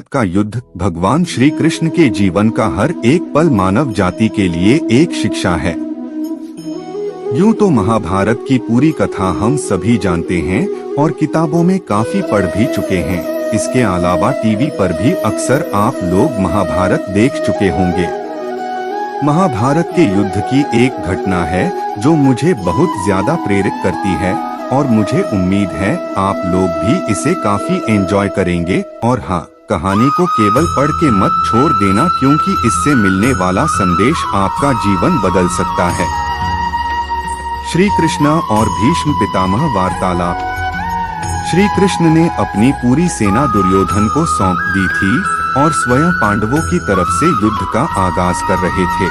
महाभारत का युद्ध भगवान श्री कृष्ण के जीवन का हर एक पल मानव जाति के लिए एक शिक्षा है। यूं तो महाभारत की पूरी कथा हम सभी जानते हैं और किताबों में काफी पढ़ भी चुके हैं। इसके अलावा टीवी पर भी अक्सर आप लोग महाभारत देख चुके होंगे। महाभारत के युद्ध की एक घटना है जो मुझे बहुत ज्यादा प्रेरित करती है और मुझे उम्मीद है आप लोग भी इसे काफी एंजॉय करेंगे। और हाँ, कहानी को केवल पढ़ के मत छोड़ देना, क्योंकि इससे मिलने वाला संदेश आपका जीवन बदल सकता है। श्री कृष्ण और भीष्म पितामह वार्तालाप। श्री कृष्ण ने अपनी पूरी सेना दुर्योधन को सौंप दी थी और स्वयं पांडवों की तरफ से युद्ध का आगाज कर रहे थे।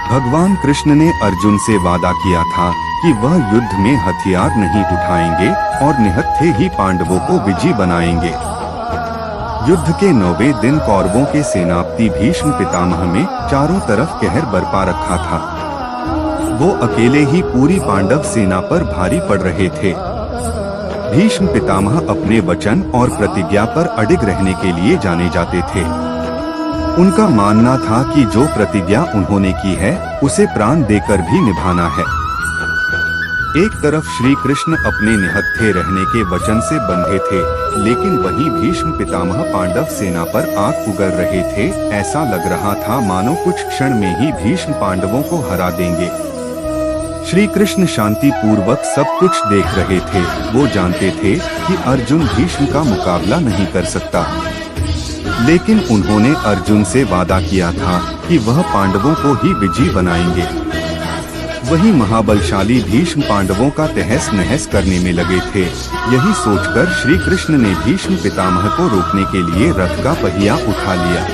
भगवान कृष्ण ने अर्जुन से वादा किया था कि वह युद्ध में हथियार नहीं उठाएंगे और निहत्थे ही पांडवों को विजयी बनाएंगे। युद्ध के 9वें दिन कौरवों के सेनापति भीष्म पितामह में चारों तरफ कहर बरपा रखा था। वो अकेले ही पूरी पांडव सेना पर भारी पड़ रहे थे। भीष्म पितामह अपने वचन और प्रतिज्ञा पर अडिग रहने के लिए जाने जाते थे। उनका मानना था कि जो प्रतिज्ञा उन्होंने की है उसे प्राण देकर भी निभाना है। एक तरफ श्री कृष्ण अपने निहत्थे रहने के वचन से बंधे थे, लेकिन वहीं भीष्म पितामह पांडव सेना पर आग उगल रहे थे। ऐसा लग रहा था मानो कुछ क्षण में ही भीष्म पांडवों को हरा देंगे। श्री कृष्ण शांति पूर्वक सब कुछ देख रहे थे। वो जानते थे कि अर्जुन भीष्म का मुकाबला नहीं कर सकता, लेकिन उन्होंने अर्जुन से वादा किया था कि वह पांडवों को ही विजयी बनाएंगे। वही महाबलशाली भीष्म पांडवों का तहस नहस करने में लगे थे। यही सोचकर श्री कृष्ण ने भीष्म पितामह को रोकने के लिए रथ का पहिया उठा लिया,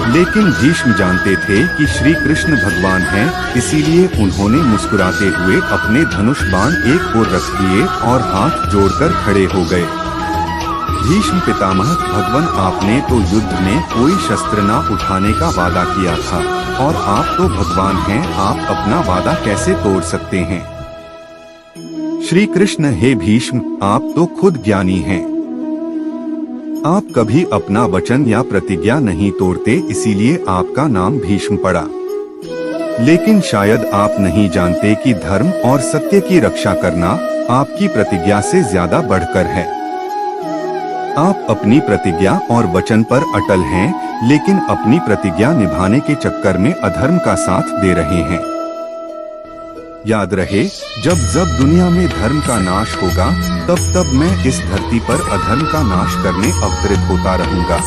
लेकिन भीष्म जानते थे कि श्री कृष्ण भगवान हैं, इसीलिए उन्होंने मुस्कुराते हुए अपने धनुष बाण एक ओर रख दिए और हाथ जोड़कर खड़े हो गए। भीष्म पितामह, भगवान, आपने तो युद्ध में कोई शस्त्र न उठाने का वादा किया था और आप तो भगवान हैं, आप अपना वादा कैसे तोड़ सकते हैं? श्री कृष्ण, हे भीष्म, आप तो खुद ज्ञानी हैं। आप कभी अपना वचन या प्रतिज्ञा नहीं तोड़ते, इसीलिए आपका नाम भीष्म पड़ा। लेकिन शायद आप नहीं जानते कि धर्म और सत्य की रक्षा करना आपकी प्रतिज्ञा से ज्यादा बढ़कर है। आप अपनी प्रतिज्ञा और वचन पर अटल हैं, लेकिन अपनी प्रतिज्ञा निभाने के चक्कर में अधर्म का साथ दे रहे हैं। याद रहे, जब जब दुनिया में धर्म का नाश होगा, तब तब मैं इस धरती पर अधर्म का नाश करने अवतरित होता रहूंगा।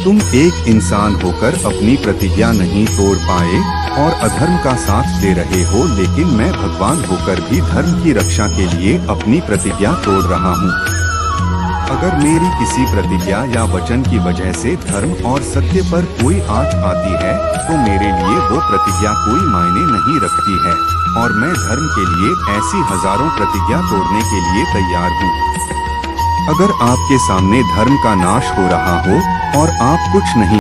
तुम एक इंसान होकर अपनी प्रतिज्ञा नहीं तोड़ पाए और अधर्म का साथ दे रहे हो, लेकिन मैं भगवान होकर भी धर्म की रक्षा के लिए अपनी प्रतिज्ञा तोड़ रहा हूँ। अगर मेरी किसी प्रतिज्ञा या वचन की वजह से धर्म और सत्य पर कोई आंच आती है, तो मेरे लिए वो प्रतिज्ञा कोई मायने नहीं रखती है और मैं धर्म के लिए ऐसी हजारों प्रतिज्ञा तोड़ने के लिए तैयार हूँ। अगर आपके सामने धर्म का नाश हो रहा हो और आप कुछ नहीं